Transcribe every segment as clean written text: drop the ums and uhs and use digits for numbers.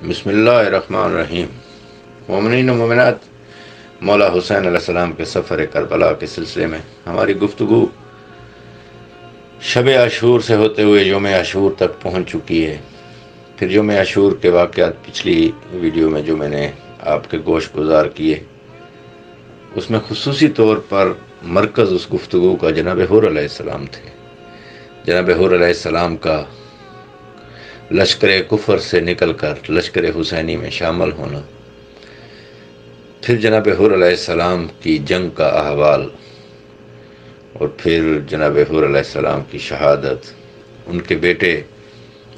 بسم اللہ الرحمن الرحیم۔ مومنین و مومنات، مولا حسین علیہ السلام کے سفر کربلا کے سلسلے میں ہماری گفتگو شب عاشور سے ہوتے ہوئے یوم عاشور تک پہنچ چکی ہے۔ پھر یوم عاشور کے واقعات پچھلی ویڈیو میں جو میں نے آپ کے گوش گزار کیے، اس میں خصوصی طور پر مرکز اس گفتگو کا جناب حور علیہ السلام تھے۔ جناب حور علیہ السلام کا لشکر کفر سے نکل کر لشکر حسینی میں شامل ہونا، پھر جناب حور علیہ السلام کی جنگ کا احوال، اور پھر جناب حور علیہ السلام کی شہادت، ان کے بیٹے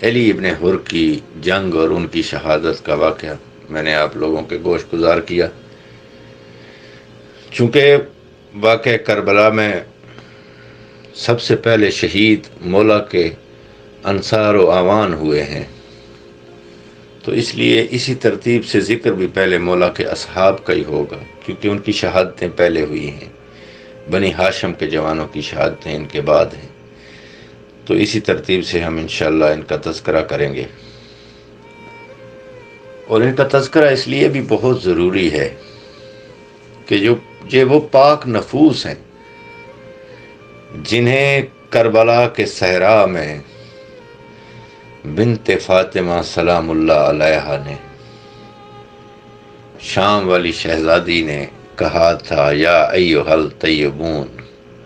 علی ابن حر کی جنگ اور ان کی شہادت کا واقعہ میں نے آپ لوگوں کے گوش گزار کیا۔ چونکہ واقعہ کربلا میں سب سے پہلے شہید مولا کے انصار و اعوان ہوئے ہیں، تو اس لیے اسی ترتیب سے ذکر بھی پہلے مولا کے اصحاب کا ہی ہوگا، کیونکہ ان کی شہادتیں پہلے ہوئی ہیں۔ بنی ہاشم کے جوانوں کی شہادتیں ان کے بعد ہیں، تو اسی ترتیب سے ہم انشاءاللہ ان کا تذکرہ کریں گے۔ اور ان کا تذکرہ اس لیے بھی بہت ضروری ہے کہ جو وہ پاک نفوس ہیں جنہیں کربلا کے صحرا میں بنت فاطمہ سلام اللہ علیہا نے، شام والی شہزادی نے کہا تھا، یا ایھا الطیبون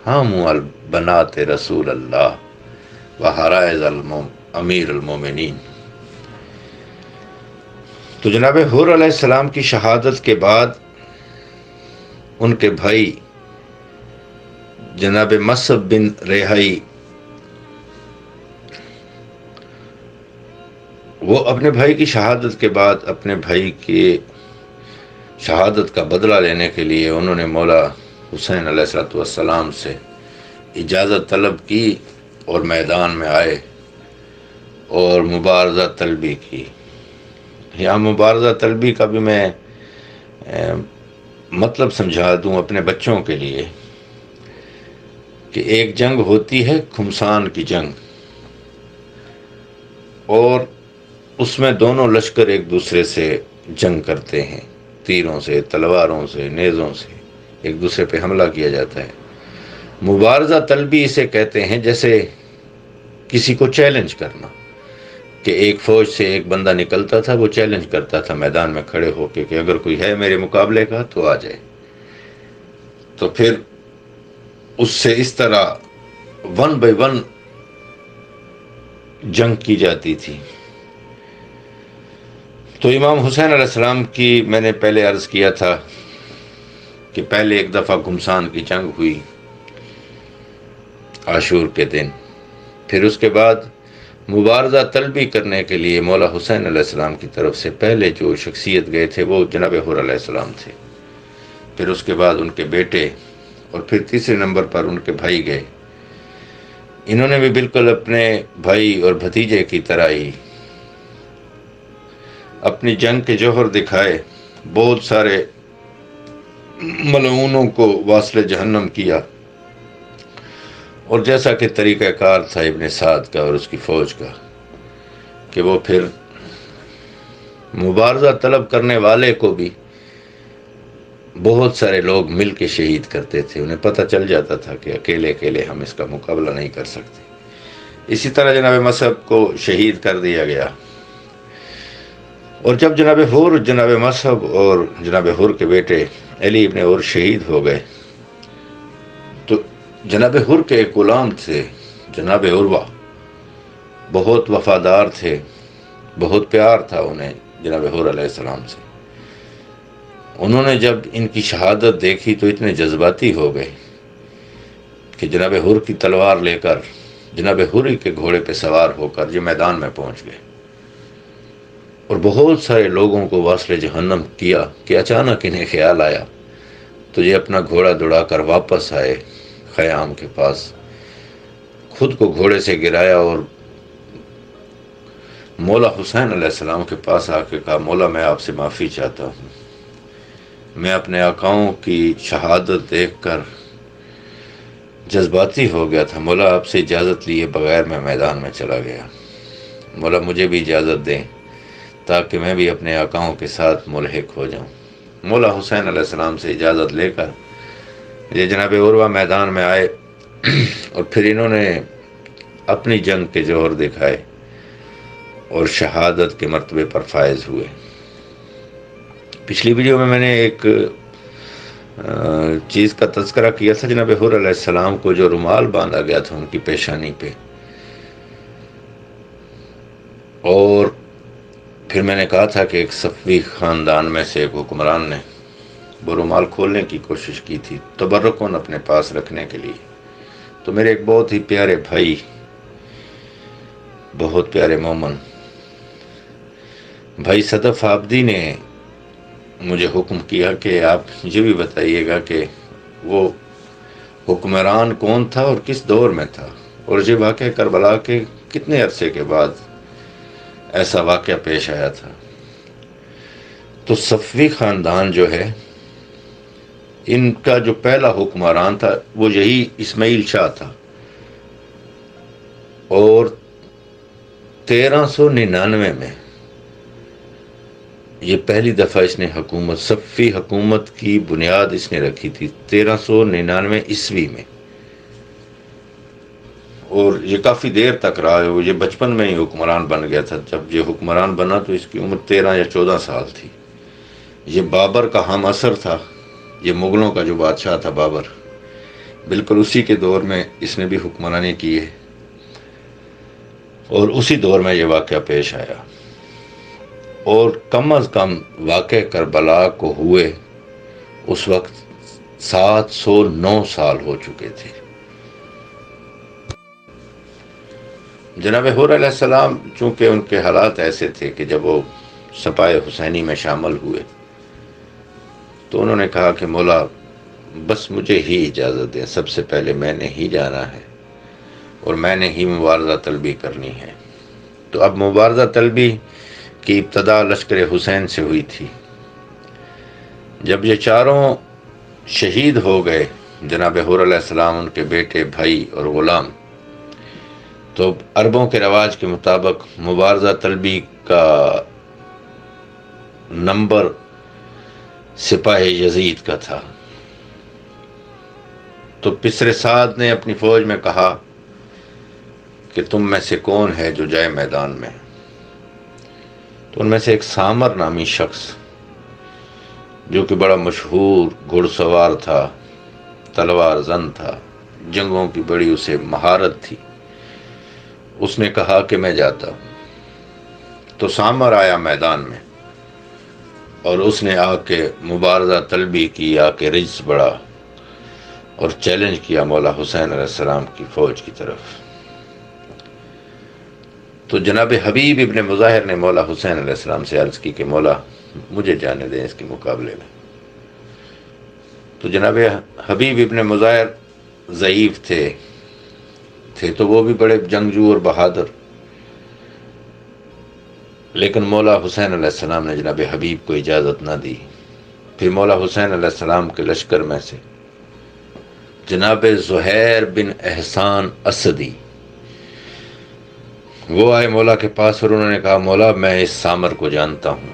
ہاموا البنات رسول اللہ وحرائض امیر المومنین۔ تو جناب حور علیہ السلام کی شہادت کے بعد ان کے بھائی جناب مصعب بن ریحی، وہ اپنے بھائی کی شہادت کے بعد اپنے بھائی کی شہادت کا بدلہ لینے کے لیے انہوں نے مولا حسین علیہ السلام سے اجازت طلب کی اور میدان میں آئے اور مبارزہ طلبی کی۔ یہاں مبارزہ طلبی کا بھی میں مطلب سمجھا دوں اپنے بچوں کے لیے کہ ایک جنگ ہوتی ہے خمسان کی جنگ، اور اس میں دونوں لشکر ایک دوسرے سے جنگ کرتے ہیں، تیروں سے، تلواروں سے، نیزوں سے ایک دوسرے پہ حملہ کیا جاتا ہے۔ مبارزہ طلبی اسے کہتے ہیں، جیسے کسی کو چیلنج کرنا، کہ ایک فوج سے ایک بندہ نکلتا تھا، وہ چیلنج کرتا تھا میدان میں کھڑے ہو کے کہ اگر کوئی ہے میرے مقابلے کا تو آ جائے۔ تو پھر اس سے اس طرح 1 بائی 1 جنگ کی جاتی تھی۔ تو امام حسین علیہ السلام کی میں نے پہلے عرض کیا تھا کہ پہلے ایک دفعہ گھمسان کی جنگ ہوئی عاشور کے دن، پھر اس کے بعد مبارزہ طلبی کرنے کے لیے مولا حسین علیہ السلام کی طرف سے پہلے جو شخصیت گئے تھے وہ جناب حور علیہ السلام تھے، پھر اس کے بعد ان کے بیٹے، اور پھر تیسرے نمبر پر ان کے بھائی گئے۔ انہوں نے بھی بالکل اپنے بھائی اور بھتیجے کی طرح ہی اپنی جنگ کے جوہر دکھائے، بہت سارے ملعونوں کو واصل جہنم کیا، اور جیسا کہ طریقہ کار تھا ابن سعد کا اور اس کی فوج کا کہ وہ پھر مبارزہ طلب کرنے والے کو بھی بہت سارے لوگ مل کے شہید کرتے تھے۔ انہیں پتہ چل جاتا تھا کہ اکیلے اکیلے ہم اس کا مقابلہ نہیں کر سکتے۔ اسی طرح جناب مصعب کو شہید کر دیا گیا، اور جب جناب حور، جناب مصعب اور جناب حور کے بیٹے علی ابن حر شہید ہو گئے، تو جناب حر کے ایک غلام تھے جناب عروہ، بہت وفادار تھے، بہت پیار تھا انہیں جناب حور علیہ السلام سے۔ انہوں نے جب ان کی شہادت دیکھی تو اتنے جذباتی ہو گئے کہ جناب حر کی تلوار لے کر جناب حر کے گھوڑے پہ سوار ہو کر یہ میدان میں پہنچ گئے، اور بہت سارے لوگوں کو واصل جہنم کیا کہ اچانک انہیں خیال آیا تو یہ اپنا گھوڑا دوڑا کر واپس آئے خیام کے پاس، خود کو گھوڑے سے گرایا اور مولا حسین علیہ السلام کے پاس آ کے کہا، مولا میں آپ سے معافی چاہتا ہوں، میں اپنے آقاؤں کی شہادت دیکھ کر جذباتی ہو گیا تھا، مولا آپ سے اجازت لیے بغیر میں میدان میں چلا گیا، مولا مجھے بھی اجازت دیں۔ تاکہ میں بھی اپنے آقاؤں کے ساتھ ملحق ہو جاؤں۔ مولا حسین علیہ السلام سے اجازت لے کر یہ جناب عروہ میدان میں آئے اور پھر انہوں نے اپنی جنگ کے جوہر دکھائے اور شہادت کے مرتبے پر فائز ہوئے۔ پچھلی ویڈیو میں نے ایک چیز کا تذکرہ کیا تھا، جناب حر علیہ السلام کو جو رومال باندھا گیا تھا ان کی پیشانی پہ، اور پھر میں نے کہا تھا کہ ایک صفوی خاندان میں سے ایک حکمران نے وہ رومال کھولنے کی کوشش کی تھی تبرکن اپنے پاس رکھنے کے لیے۔ تو میرے ایک بہت ہی پیارے بھائی، بہت پیارے مومن بھائی صدف آبدی نے مجھے حکم کیا کہ آپ یہ بھی بتائیے گا کہ وہ حکمران کون تھا اور کس دور میں تھا، اور یہ واقعہ کربلا کے کتنے عرصے کے بعد ایسا واقعہ پیش آیا تھا۔ تو صفوی خاندان جو ہے، ان کا جو پہلا حکمران تھا وہ یہی اسماعیل شاہ تھا، اور 1399 میں یہ پہلی دفعہ اس نے حکومت، صفوی حکومت کی بنیاد اس نے رکھی تھی 1399 عیسوی میں، اور یہ کافی دیر تک رہا ہے۔ وہ یہ بچپن میں ہی حکمران بن گیا تھا۔ جب یہ حکمران بنا تو اس کی عمر 13 یا 14 سال تھی۔ یہ بابر کا ہم عصر تھا، یہ مغلوں کا جو بادشاہ تھا بابر، بالکل اسی کے دور میں اس نے بھی حکمرانی کی ہے، اور اسی دور میں یہ واقعہ پیش آیا۔ اور کم از کم واقع کربلا کو ہوئے اس وقت 709 سال ہو چکے تھے۔ جناب حر علیہ السلام چونکہ ان کے حالات ایسے تھے کہ جب وہ سپاہ حسینی میں شامل ہوئے تو انہوں نے کہا کہ مولا بس مجھے ہی اجازت دیں، سب سے پہلے میں نے ہی جانا ہے اور میں نے ہی مبارزہ طلبی کرنی ہے۔ تو اب مبارزہ طلبی کی ابتدا لشکر حسین سے ہوئی تھی۔ جب یہ چاروں شہید ہو گئے، جناب حر علیہ السلام، ان کے بیٹے، بھائی اور غلام، تو عربوں کے رواج کے مطابق مبارزہ طلبی کا نمبر سپاہ یزید کا تھا۔ تو پسر سعد نے اپنی فوج میں کہا کہ تم میں سے کون ہے جو جائے میدان میں؟ تو ان میں سے ایک سامر نامی شخص، جو کہ بڑا مشہور گھڑ سوار تھا، تلوار زن تھا، جنگوں کی بڑی اسے مہارت تھی، اس نے کہا کہ میں جاتا ہوں۔ تو سامر آیا میدان میں اور اس نے آ کے مبارزہ طلبی کی، آ کے رجس بڑھا اور چیلنج کیا مولا حسین علیہ السلام کی فوج کی طرف۔ تو جناب حبیب ابن مظاہر نے مولا حسین علیہ السلام سے عرض کی کہ مولا مجھے جانے دیں اس کے مقابلے میں۔ تو جناب حبیب ابن مظاہر ضعیف تھے تو وہ بھی بڑے جنگجو اور بہادر، لیکن مولا حسین علیہ السلام نے جناب حبیب کو اجازت نہ دی۔ پھر مولا حسین علیہ السلام کے لشکر میں سے جناب زہیر بن احسان اسدی وہ آئے مولا کے پاس، اور انہوں نے کہا مولا میں اس سامر کو جانتا ہوں،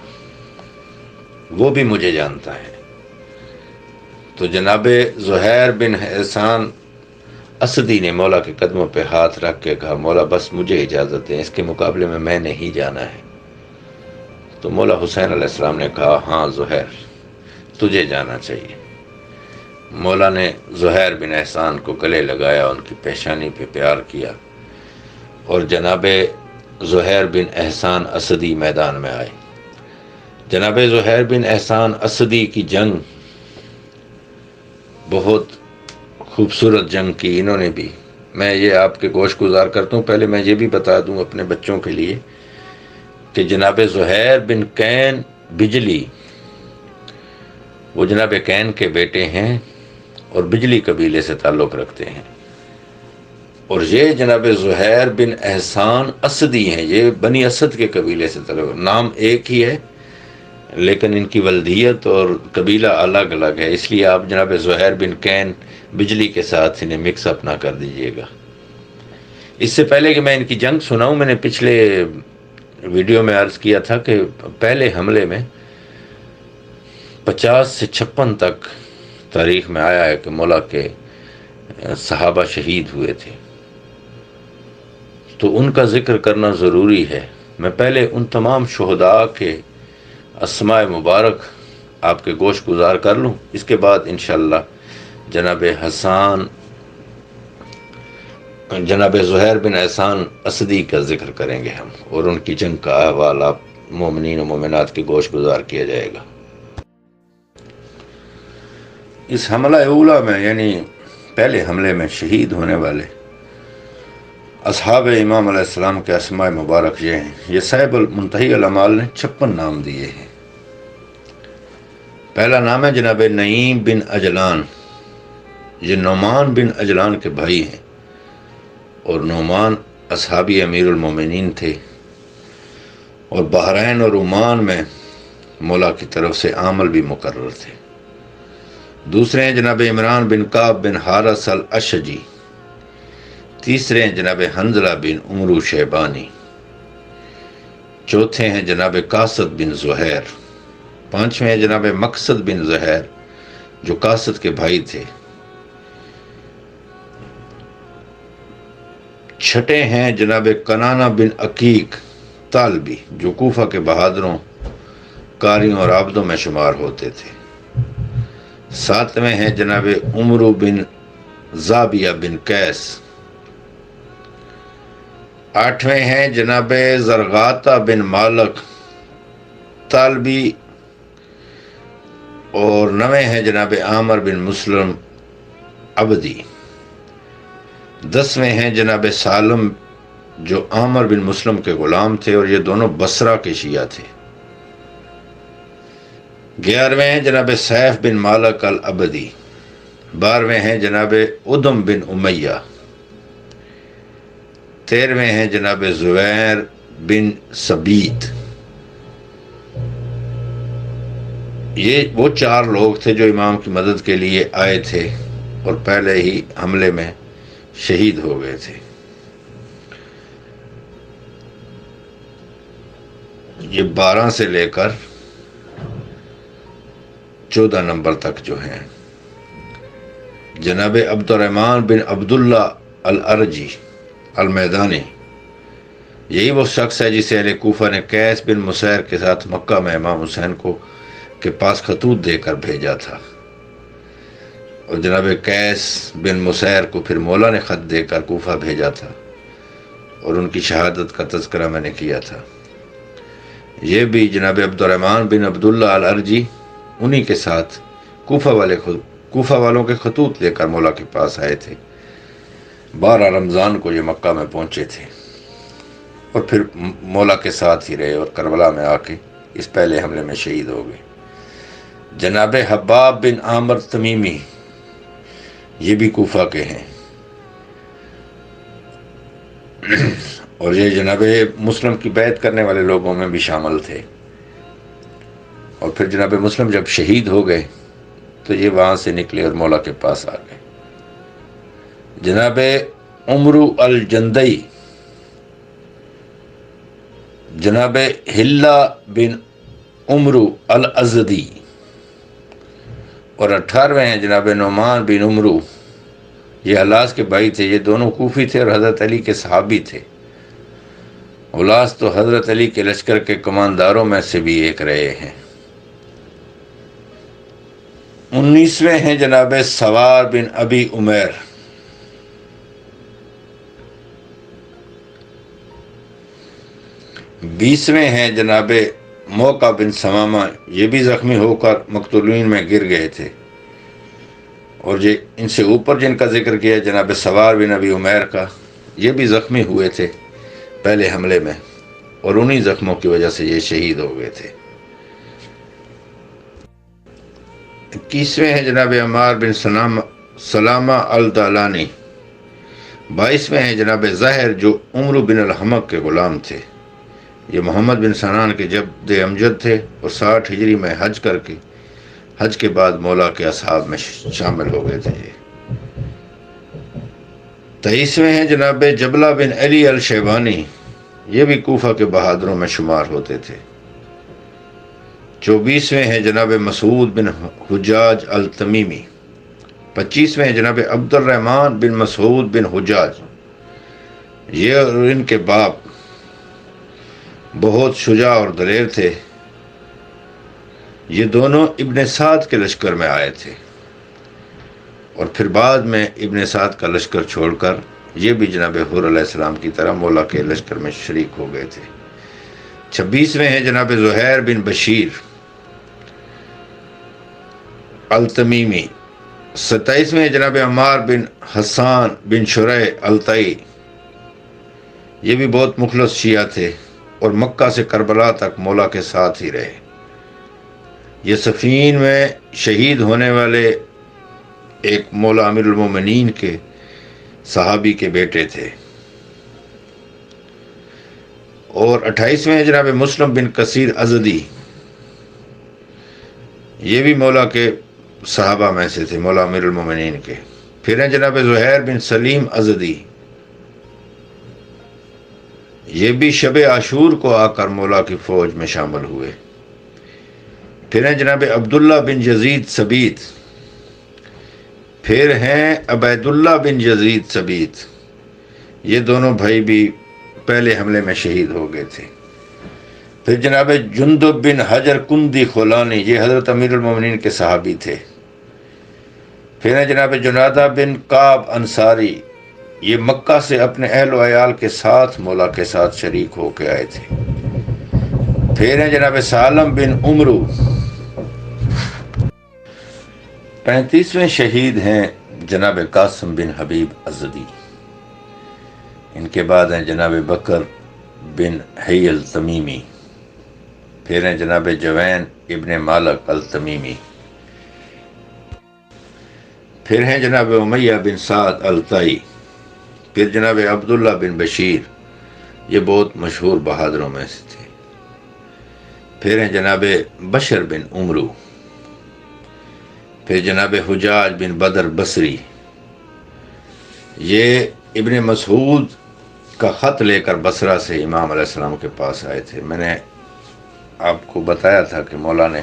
وہ بھی مجھے جانتا ہے۔ تو جناب زہیر بن احسان اسدی نے مولا کے قدموں پہ ہاتھ رکھ کے کہا مولا بس مجھے اجازت دیں، اس کے مقابلے میں نے ہی جانا ہے۔ تو مولا حسین علیہ السلام نے کہا ہاں زہیر تجھے جانا چاہیے۔ مولا نے زہیر بن احسان کو گلے لگایا، ان کی پیشانی پہ پیار کیا، اور جناب زہیر بن احسان اسدی میدان میں آئے۔ جناب زہیر بن احسان اسدی کی جنگ بہت خوبصورت جنگ کی انہوں نے بھی۔ میں یہ آپ کے گوش گزار کرتا ہوں، پہلے میں یہ بھی بتا دوں اپنے بچوں کے لیے کہ جناب زہیر بن کین بجلی، وہ جناب کین کے بیٹے ہیں اور بجلی قبیلے سے تعلق رکھتے ہیں، اور یہ جناب زہیر بن احسان اسدی ہیں، یہ بنی اسد کے قبیلے سے تعلق، نام ایک ہی ہے لیکن ان کی ولدیت اور قبیلہ الگ الگ ہے، اس لیے آپ جناب زہیر بن کین بجلی کے ساتھ انہیں مکس اپ نہ کر دیجئے گا۔ اس سے پہلے کہ میں ان کی جنگ سناؤں، میں نے پچھلے ویڈیو میں عرض کیا تھا کہ پہلے حملے میں 50 سے 56 تک تاریخ میں آیا ہے کہ مولا کے صحابہ شہید ہوئے تھے، تو ان کا ذکر کرنا ضروری ہے۔ میں پہلے ان تمام شہداء کے اسماء مبارک آپ کے گوش گزار کر لوں، اس کے بعد انشاءاللہ جناب حسان، جناب زہیر بن احسان اسدی کا ذکر کریں گے ہم، اور ان کی جنگ کا احوال آپ مومنین و مومنات کے گوش گزار کیا جائے گا۔ اس حملہ اولا میں، یعنی پہلے حملے میں شہید ہونے والے اصحاب امام علیہ السلام کے اسماء مبارک یہ ہیں۔ یہ صاحب المنتہی الاعمال نے 56 نام دیے ہیں۔ پہلا نام ہے جناب نعیم بن اجلان، یہ نعمان بن اجلان کے بھائی ہیں، اور نعمان اصحابی امیر المومنین تھے، اور بحرین اور عمان میں مولا کی طرف سے عامل بھی مقرر تھے۔ دوسرے ہیں جناب عمران بن کعب بن حارث الاشجی، تیسرے ہیں جناب حنظلہ بن عمرو شیبانی، چوتھے ہیں جناب قاصد بن زہیر، پانچویں ہیں جناب مقصد بن زہیر جو قاصد کے بھائی تھے، چھٹے ہیں جناب کنانہ بن عقیق طالبی جو کوفہ کے بہادروں، قاریوں اور عابدوں میں شمار ہوتے تھے، ساتویں ہیں جناب عمرو بن زابیہ بن قیس، آٹھویں ہیں جناب زرغاتہ بن مالک طالبی، اور نویں ہیں جناب عامر بن مسلم عبدی، دسویں ہیں جناب سالم جو عامر بن مسلم کے غلام تھے، اور یہ دونوں بصرہ کے شیعہ تھے، گیارہویں ہیں جناب سیف بن مالک العبدی، بارہویں ہیں جناب ادم بن امیہ، تیرہویں ہیں جناب زبیر بن ثبیت۔ یہ وہ 4 لوگ تھے جو امام کی مدد کے لیے آئے تھے اور پہلے ہی حملے میں شہید ہو گئے تھے۔ یہ 12 سے لے کر 14 نمبر تک جو ہیں جناب عبد الرحمن بن عبداللہ الارجی المیدانی، یہی وہ شخص ہے جسے اہل کوفہ نے قیس بن مسیر کے ساتھ مکہ میں امام حسین کو کے پاس خطوط دے کر بھیجا تھا، اور جناب قیس بن مسیر کو پھر مولا نے خط دے کر کوفہ بھیجا تھا، اور ان کی شہادت کا تذکرہ میں نے کیا تھا۔ یہ بھی جناب عبد الرحمن بن عبداللہ الارجی انہی کے ساتھ کوفہ والوں کے خطوط لے کر مولا کے پاس آئے تھے۔ 12 رمضان کو یہ مکہ میں پہنچے تھے، اور پھر مولا کے ساتھ ہی رہے، اور کربلا میں آ کے اس پہلے حملے میں شہید ہو گئے۔ جناب حباب بن عامر تمیمی، یہ بھی کوفہ کے ہیں، اور یہ جناب مسلم کی بیعت کرنے والے لوگوں میں بھی شامل تھے، اور پھر جناب مسلم جب شہید ہو گئے تو یہ وہاں سے نکلے اور مولا کے پاس آ گئے۔ جناب عمرو الجندئی، جناب ہلہ بن عمرو الازدی، اور 18ویں ہیں جناب نعمان بن عمرو، یہ الاس کے بھائی تھے، یہ دونوں کوفی تھے اور حضرت علی کے صحابی تھے۔ الاس تو حضرت علی کے لشکر کے کمانداروں میں سے بھی ایک رہے ہیں۔ 19ویں ہیں جناب سوار بن ابی عمیر، 20ویں ہیں جناب موقع بن ثمامہ، یہ بھی زخمی ہو کر مقتولین میں گر گئے تھے، اور یہ ان سے اوپر جن کا ذکر کیا جناب سوار بن ابی عمیر کا، یہ بھی زخمی ہوئے تھے پہلے حملے میں، اور انہی زخموں کی وجہ سے یہ شہید ہو گئے تھے۔ 21ویں ہیں جناب عمار بن سلامہ الدالانی، 22ویں ہیں جناب ظاہر جو عمرو بن الحمق کے غلام تھے، یہ محمد بن سنان کے جد امجد تھے، اور 60 ہجری میں حج کے بعد مولا کے اصحاب میں شامل ہو گئے تھے۔ 23ویں ہیں جناب جبلہ بن علی الشیبانی، یہ بھی کوفہ کے بہادروں میں شمار ہوتے تھے۔ 24ویں ہیں جناب مسعود بن حجاج التمیمی۔ 25ویں ہیں جناب عبد الرحمن بن مسعود بن حجاج، یہ اور ان کے باپ بہت شجاع اور دلیر تھے۔ یہ دونوں ابن سعد کے لشکر میں آئے تھے اور پھر بعد میں ابن سعد کا لشکر چھوڑ کر یہ بھی جناب حور علیہ السلام کی طرح مولا کے لشکر میں شریک ہو گئے تھے۔ 26ویں ہیں جناب زہیر بن بشیر التمیمی۔ 27ویں جناب عمار بن حسان بن شریح الطئی، یہ بھی بہت مخلص شیعہ تھے اور مکہ سے کربلا تک مولا کے ساتھ ہی رہے۔ یہ صفین میں شہید ہونے والے ایک مولا امیر المومنین کے صحابی کے بیٹے تھے۔ اور 28ویں جناب مسلم بن کثیر ازدی، یہ بھی مولا کے صحابہ میں سے تھے، مولا امیر المومنین کے۔ پھر ہیں جناب زہیر بن سلیم ازدی، یہ بھی شب عاشور کو آ کر مولا کی فوج میں شامل ہوئے۔ پھر ہیں جناب عبداللہ بن یزید سبیت، پھر ہیں عبید اللہ بن یزید سبیت، یہ دونوں بھائی بھی پہلے حملے میں شہید ہو گئے تھے۔ پھر جناب جندب بن حجر کندی خولانی، یہ حضرت امیر المومنین کے صحابی تھے۔ پھر ہیں جناب جنادہ بن کعب انصاری، یہ مکہ سے اپنے اہل و عیال کے ساتھ مولا کے ساتھ شریک ہو کے آئے تھے۔ پھر ہیں جناب سالم بن عمرو۔ 35ویں شہید ہیں جناب قاسم بن حبیب ازدی۔ ان کے بعد ہیں جناب بکر بن حی التمیمی۔ پھر ہیں جناب جوین ابن مالک التمیمی۔ پھر ہیں جناب امیہ بن سعد الطئی۔ پھر جناب عبداللہ بن بشیر، یہ بہت مشہور بہادروں میں سے تھے۔ پھر ہیں جناب بشر بن عمرو۔ پھر جناب حجاج بن بدر بصری، یہ ابن مسعود کا خط لے کر بصرہ سے امام علیہ السلام کے پاس آئے تھے۔ میں نے آپ کو بتایا تھا کہ مولا نے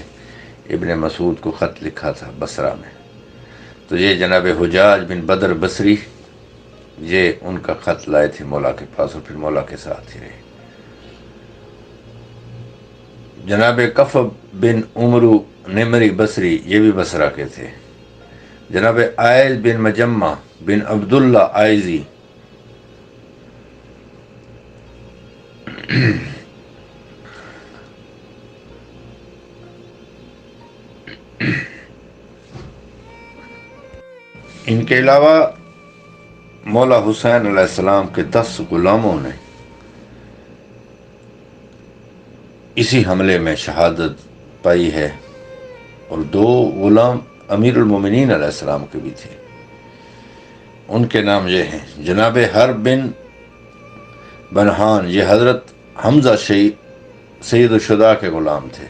ابن مسعود کو خط لکھا تھا بصرہ میں، تو یہ جناب حجاج بن بدر بصری، یہ ان کا خط لائے تھے مولا کے پاس اور پھر مولا کے ساتھ ہی رہے۔ جناب کفب بن عمرو نمری بصری، یہ بھی بصرہ کے تھے۔ جناب عائز بن مجمع بن عبداللہ عائزی، ان کے علاوہ مولا حسین علیہ السلام کے 10 غلاموں نے اسی حملے میں شہادت پائی ہے، اور 2 غلام امیر المومنین علیہ السلام کے بھی تھے۔ ان کے نام یہ ہیں: جناب حرب بن بنہان، یہ حضرت حمزہ سید الشہداء کے غلام تھے۔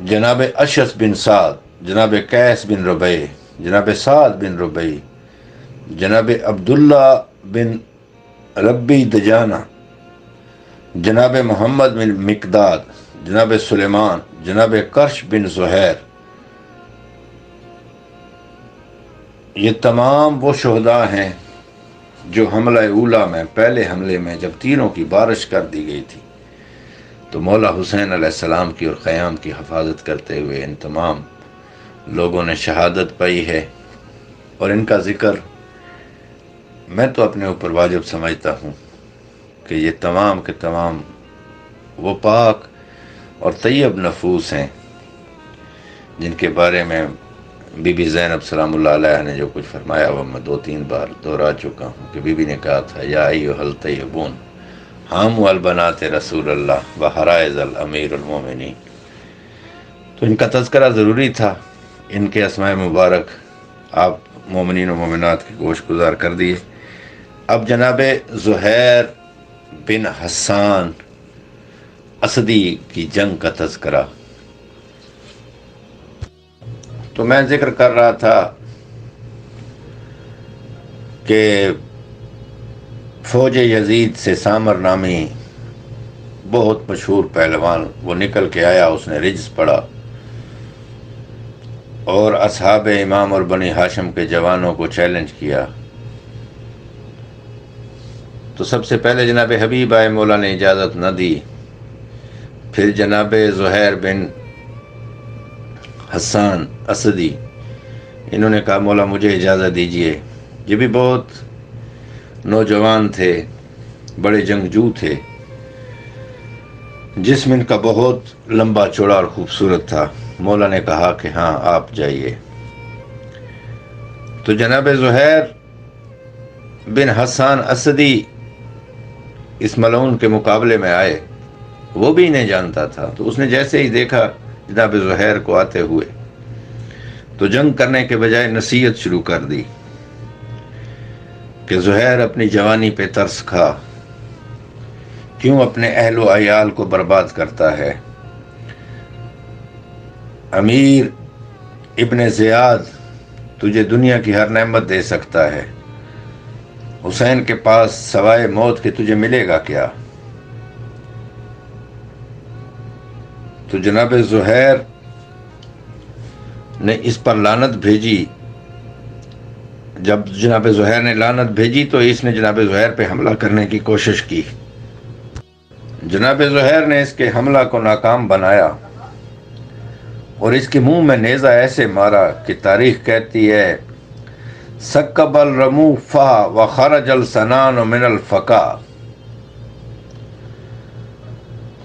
جناب اشعث بن سعد، جناب قیس بن ربیع، جناب سعد بن ربیع، جناب عبداللہ بن ربی دجانہ، جناب محمد بن مقداد، جناب سلیمان، جناب کرش بن زہیر، یہ تمام وہ شہداء ہیں جو حملہ اولا میں، پہلے حملے میں جب تیروں کی بارش کر دی گئی تھی تو مولا حسین علیہ السلام کی اور قیام کی حفاظت کرتے ہوئے ان تمام لوگوں نے شہادت پائی ہے۔ اور ان کا ذکر میں تو اپنے اوپر واجب سمجھتا ہوں کہ یہ تمام کے تمام وہ پاک اور طیب نفوس ہیں جن کے بارے میں بی بی زینب سلام اللہ علیہ نے جو کچھ فرمایا وہ میں 2-3 بار دہرا چکا ہوں کہ بی بی نے کہا تھا: یا ایھا الطیبون حاموا البنات رسول اللہ وحرائض الامیر المومنین۔ تو ان کا تذکرہ ضروری تھا، ان کے اسماء مبارک آپ مومنین و مومنات کے گوش گزار کر دیے۔ اب جناب زہیر بن حسان اسدی کی جنگ کا تذکرہ، تو میں ذکر کر رہا تھا کہ فوج یزید سے سامر نامی بہت مشہور پہلوان وہ نکل کے آیا، اس نے رجز پڑھا اور اصحاب امام اور بنی ہاشم کے جوانوں کو چیلنج کیا۔ تو سب سے پہلے جناب حبیب آئے، مولا نے اجازت نہ دی۔ پھر جناب زہیر بن حسان اسدی، انہوں نے کہا مولا مجھے اجازت دیجئے۔ یہ بھی بہت نوجوان تھے، بڑے جنگجو تھے، جسم ان کا بہت لمبا چوڑا اور خوبصورت تھا۔ مولا نے کہا کہ ہاں آپ جائیے۔ تو جناب زہیر بن حسان اسدی اس ملعون کے مقابلے میں آئے، وہ بھی انہیں جانتا تھا۔ تو اس نے جیسے ہی دیکھا جناب زہیر کو آتے ہوئے تو جنگ کرنے کے بجائے نصیحت شروع کر دی کہ زہیر اپنی جوانی پہ ترس کھا، کیوں اپنے اہل و عیال کو برباد کرتا ہے؟ امیر ابن زیاد تجھے دنیا کی ہر نعمت دے سکتا ہے، حسین کے پاس سوائے موت کے تجھے ملے گا کیا؟ تو جناب زہیر نے اس پر لعنت بھیجی۔ جب جناب زہیر نے لعنت بھیجی تو اس نے جناب زہیر پہ حملہ کرنے کی کوشش کی۔ جناب زہیر نے اس کے حملہ کو ناکام بنایا اور اس کے منہ میں نیزہ ایسے مارا کہ تاریخ کہتی ہے سکب الرمو فا وخرج السنان من الفقا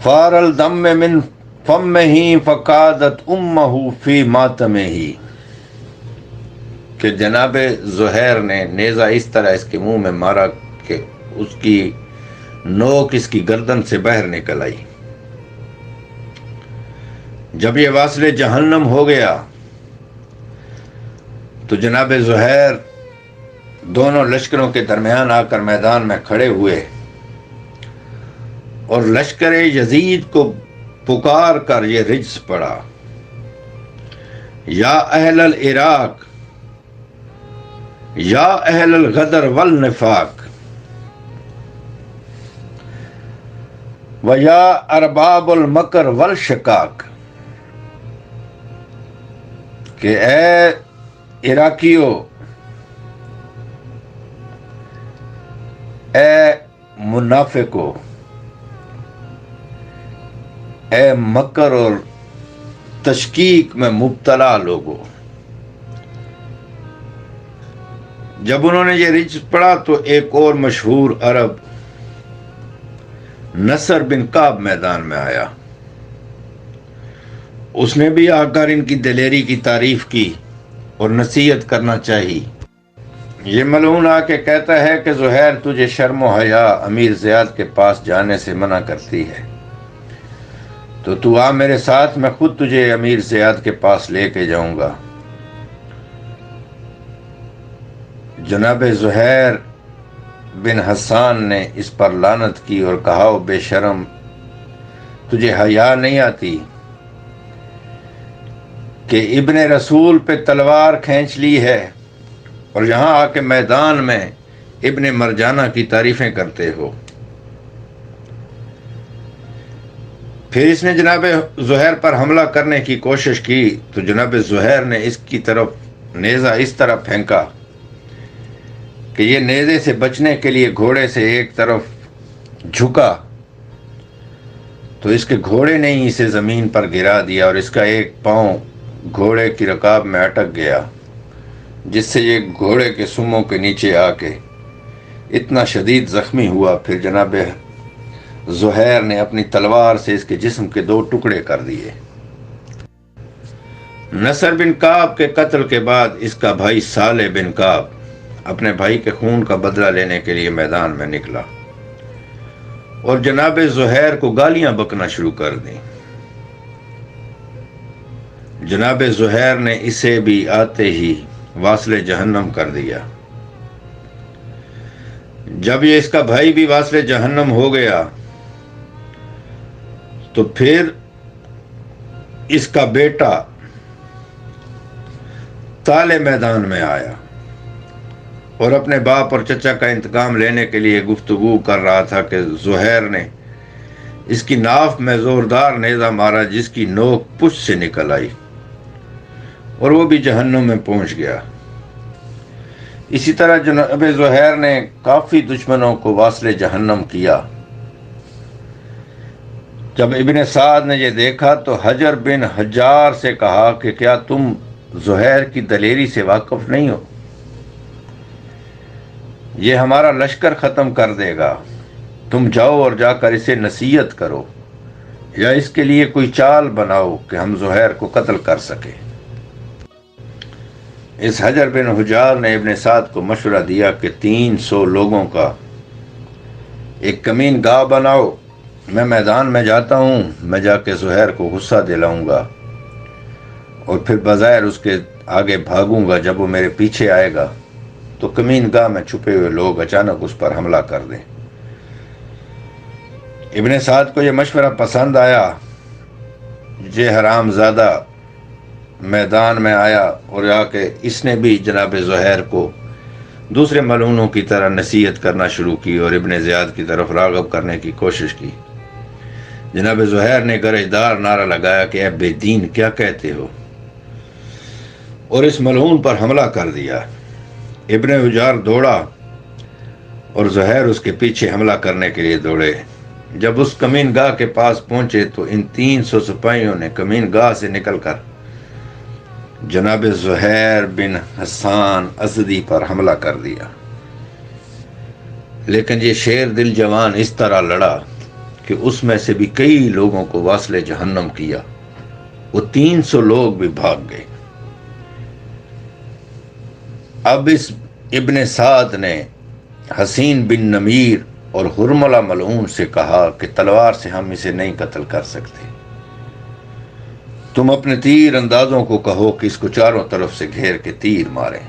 فار الدم من فمہ فقادت امہ فی ماتمہ، کہ جناب زہیر نے نیزہ اس طرح اس کے منہ میں مارا کہ اس کی نوک اس کی گردن سے باہر نکل آئی۔ جب یہ واصل جہنم ہو گیا تو جناب زہیر دونوں لشکروں کے درمیان آ کر میدان میں کھڑے ہوئے اور لشکر یزید کو پکار کر یہ رجز پڑا، یا اہل العراق یا اہل الغدر والنفاق و یا ارباب المکر والشقاق، کہ اے عراقیو، اے منافقو، اے مکر اور تشکیک میں مبتلا لوگو۔ جب انہوں نے یہ رجز پڑھا تو ایک اور مشہور عرب نصر بن کعب میدان میں آیا، اس نے بھی آ کر ان کی دلیری کی تعریف کی اور نصیحت کرنا چاہی۔ یہ ملعون آ کے کہتا ہے کہ زہیر تجھے شرم و حیا امیر زیاد کے پاس جانے سے منع کرتی ہے، تو آ میرے ساتھ، میں خود تجھے امیر زیاد کے پاس لے کے جاؤں گا۔ جناب زہیر بن حسان نے اس پر لعنت کی اور کہا او بے شرم، تجھے حیا نہیں آتی کہ ابن رسول پہ تلوار کھینچ لی ہے اور یہاں آ کے میدان میں ابن مرجانہ کی تعریفیں کرتے ہو؟ پھر اس نے جناب زہیر پر حملہ کرنے کی کوشش کی تو جناب زہیر نے اس کی طرف نیزہ اس طرح پھینکا کہ یہ نیزے سے بچنے کے لیے گھوڑے سے ایک طرف جھکا تو اس کے گھوڑے نے ہی اسے زمین پر گرا دیا اور اس کا ایک پاؤں گھوڑے کی رکاب میں اٹک گیا، جس سے یہ گھوڑے کے سموں کے نیچے آ کے اتنا شدید زخمی ہوا۔ پھر جناب زہیر نے اپنی تلوار سے اس کے جسم کے 2 ٹکڑے کر دیے۔ نصر بن کعب کے قتل کے بعد اس کا بھائی صالح بن کعب اپنے بھائی کے خون کا بدلہ لینے کے لیے میدان میں نکلا اور جناب زہیر کو گالیاں بکنا شروع کر دیں۔ جناب زہیر نے اسے بھی آتے ہی واصل جہنم کر دیا۔ جب یہ اس کا بھائی بھی واصل جہنم ہو گیا تو پھر اس کا بیٹا طالع میدان میں آیا اور اپنے باپ اور چچا کا انتقام لینے کے لیے گفتگو کر رہا تھا کہ زہیر نے اس کی ناف میں زوردار نیزہ مارا جس کی نوک پشت سے نکل آئی اور وہ بھی جہنم میں پہنچ گیا۔ اسی طرح جناب زہیر نے کافی دشمنوں کو واصل جہنم کیا۔ جب ابن سعد نے یہ دیکھا تو حجر بن حجار سے کہا کہ کیا تم زہیر کی دلیری سے واقف نہیں ہو؟ یہ ہمارا لشکر ختم کر دے گا، تم جاؤ اور جا کر اسے نصیحت کرو یا اس کے لیے کوئی چال بناؤ کہ ہم زہیر کو قتل کر سکیں۔ اس حجر بن حجار نے ابن سعد کو مشورہ دیا کہ 300 لوگوں کا ایک کمین گاہ بناؤ، میں میدان میں جاتا ہوں، میں جا کے زہیر کو غصہ دلاؤں گا اور پھر بظاہر اس کے آگے بھاگوں گا۔ جب وہ میرے پیچھے آئے گا تو کمین گاہ میں چھپے ہوئے لوگ اچانک اس پر حملہ کر دیں۔ ابن سعد کو یہ مشورہ پسند آیا۔ یہ حرام زادہ میدان میں آیا اور آ کے اس نے بھی جناب زہیر کو دوسرے ملعونوں کی طرح نصیحت کرنا شروع کی اور ابن زیاد کی طرف راغب کرنے کی کوشش کی۔ جناب زہیر نے گرجدار نعرہ لگایا کہ اے بے دین، کیا کہتے ہو، اور اس ملعون پر حملہ کر دیا۔ ابن حجار دوڑا اور زہیر اس کے پیچھے حملہ کرنے کے لیے دوڑے۔ جب اس کمین گاہ کے پاس پہنچے تو ان 300 سپاہیوں نے کمین گاہ سے نکل کر جناب زہیر بن حسان ازدی پر حملہ کر دیا، لیکن یہ شیر دل جوان اس طرح لڑا کہ اس میں سے بھی کئی لوگوں کو واصل جہنم کیا۔ وہ 300 لوگ بھی بھاگ گئے۔ اب اس ابن سعد نے حسین بن نمیر اور حرملہ ملعون سے کہا کہ تلوار سے ہم اسے نہیں قتل کر سکتے، تم اپنے تیر اندازوں کو کہو کہ اس کو چاروں طرف سے گھیر کے تیر ماریں۔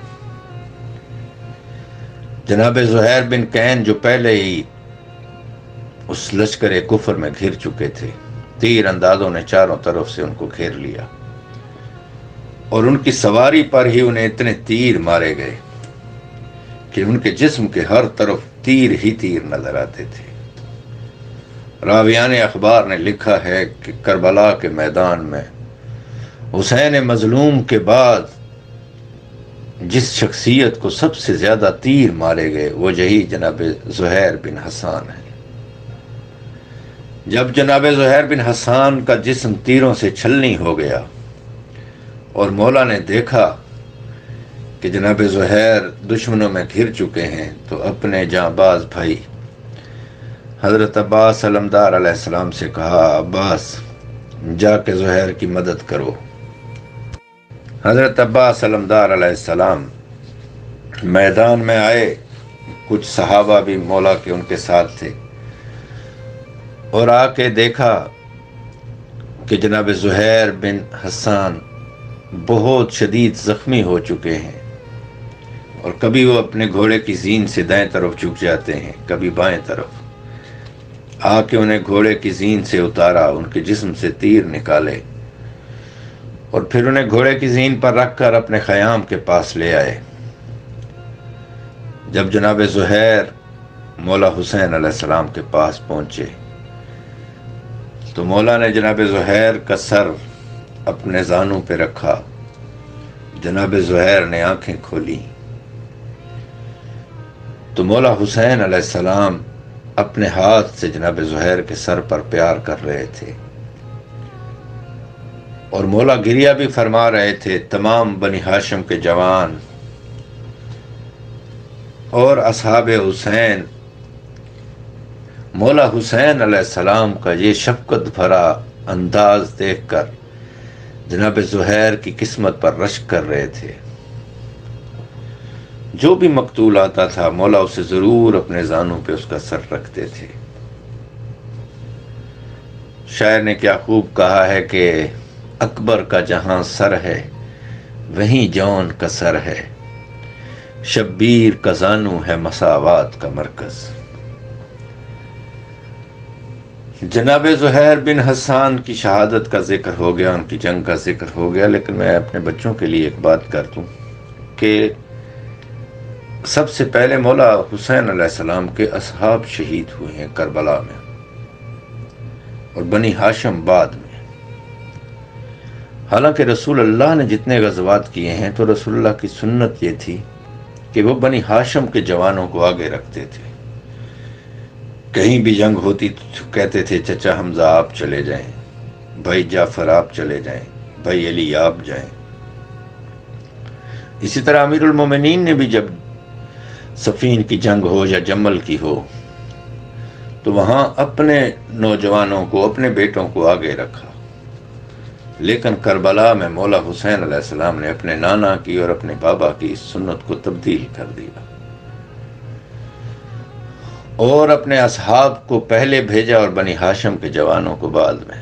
جناب زہیر بن کین جو پہلے ہی اس لشکر کفر میں گھر چکے تھے، تیر اندازوں نے چاروں طرف سے ان کو گھیر لیا اور ان کی سواری پر ہی انہیں اتنے تیر مارے گئے کہ ان کے جسم کے ہر طرف تیر ہی تیر نظر آتے تھے۔ راویان اخبار نے لکھا ہے کہ کربلا کے میدان میں حسین مظلوم کے بعد جس شخصیت کو سب سے زیادہ تیر مارے گئے وہ یہی جناب زہیر بن حسان ہے۔ جب جناب زہیر بن حسان کا جسم تیروں سے چھلنی ہو گیا اور مولا نے دیکھا کہ جناب زہیر دشمنوں میں گھر چکے ہیں تو اپنے جانباز بھائی حضرت عباس علمدار علیہ السلام سے کہا، عباس جا کے زہیر کی مدد کرو۔ حضرت عباس علمدار علیہ السلام میدان میں آئے، کچھ صحابہ بھی مولا کے ان کے ساتھ تھے، اور آ کے دیکھا کہ جناب زہیر بن حسان بہت شدید زخمی ہو چکے ہیں اور کبھی وہ اپنے گھوڑے کی زین سے دائیں طرف جھک جاتے ہیں، کبھی بائیں طرف۔ آ کے انہیں گھوڑے کی زین سے اتارا، ان کے جسم سے تیر نکالے اور پھر انہیں گھوڑے کی زین پر رکھ کر اپنے خیام کے پاس لے آئے۔ جب جناب زہیر مولا حسین علیہ السلام کے پاس پہنچے تو مولا نے جناب زہیر کا سر اپنے زانوں پہ رکھا۔ جناب زہیر نے آنکھیں کھولی تو مولا حسین علیہ السلام اپنے ہاتھ سے جناب زہیر کے سر پر پیار کر رہے تھے اور مولا گریہ بھی فرما رہے تھے۔ تمام بنی ہاشم کے جوان اور اصحاب حسین مولا حسین علیہ السلام کا یہ شفقت بھرا انداز دیکھ کر جناب زہیر کی قسمت پر رشک کر رہے تھے۔ جو بھی مقتول آتا تھا مولا اسے ضرور اپنے زانوں پہ اس کا سر رکھتے تھے۔ شاعر نے کیا خوب کہا ہے کہ اکبر کا جہاں سر ہے وہیں جون کا سر ہے، شبیر کا زانو ہے مساوات کا مرکز۔ جناب زہیر بن حسان کی شہادت کا ذکر ہو گیا، ان کی جنگ کا ذکر ہو گیا، لیکن میں اپنے بچوں کے لیے ایک بات کر دوں کہ سب سے پہلے مولا حسین علیہ السلام کے اصحاب شہید ہوئے ہیں کربلا میں، اور بنی ہاشم بعد میں۔ حالانکہ رسول اللہ نے جتنے غزوات کیے ہیں تو رسول اللہ کی سنت یہ تھی کہ وہ بنی ہاشم کے جوانوں کو آگے رکھتے تھے۔ کہیں بھی جنگ ہوتی تو کہتے تھے چچا حمزہ آپ چلے جائیں، بھائی جعفر آپ چلے جائیں، بھائی علی آپ جائیں۔ اسی طرح امیر المومنین نے بھی جب صفین کی جنگ ہو یا جمل کی ہو تو وہاں اپنے نوجوانوں کو، اپنے بیٹوں کو آگے رکھا، لیکن کربلا میں مولا حسین علیہ السلام نے اپنے نانا کی اور اپنے بابا کی اس سنت کو تبدیل کر دیا اور اپنے اصحاب کو پہلے بھیجا اور بنی ہاشم کے جوانوں کو بعد میں۔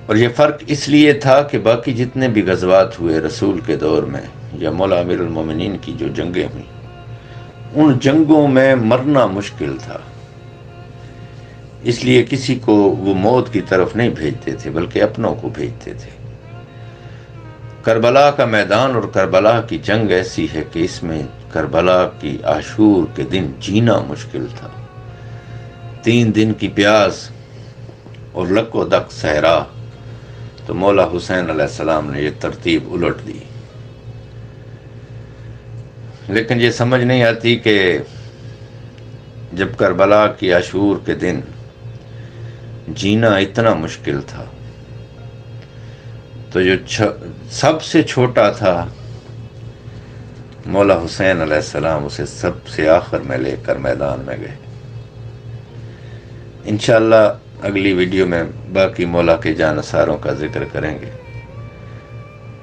اور یہ فرق اس لیے تھا کہ باقی جتنے بھی غزوات ہوئے رسول کے دور میں یا مولا امیر المومنین کی جو جنگیں ہوئیں، ان جنگوں میں مرنا مشکل تھا، اس لیے کسی کو وہ موت کی طرف نہیں بھیجتے تھے بلکہ اپنوں کو بھیجتے تھے۔ کربلا کا میدان اور کربلا کی جنگ ایسی ہے کہ اس میں کربلا کی عاشور کے دن جینا مشکل تھا۔ 3 دن کی پیاس اور لک و دک صحرا، تو مولا حسین علیہ السلام نے یہ ترتیب الٹ دی۔ لیکن یہ سمجھ نہیں آتی کہ جب کربلا کی عاشور کے دن جینا اتنا مشکل تھا تو جو سب سے چھوٹا تھا مولا حسین علیہ السلام، اسے سب سے آخر میں لے کر میدان میں گئے۔ انشاءاللہ اگلی ویڈیو میں باقی مولا کے جانثاروں کا ذکر کریں گے۔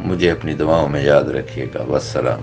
مجھے اپنی دعاؤں میں یاد رکھیے گا۔ والسلام۔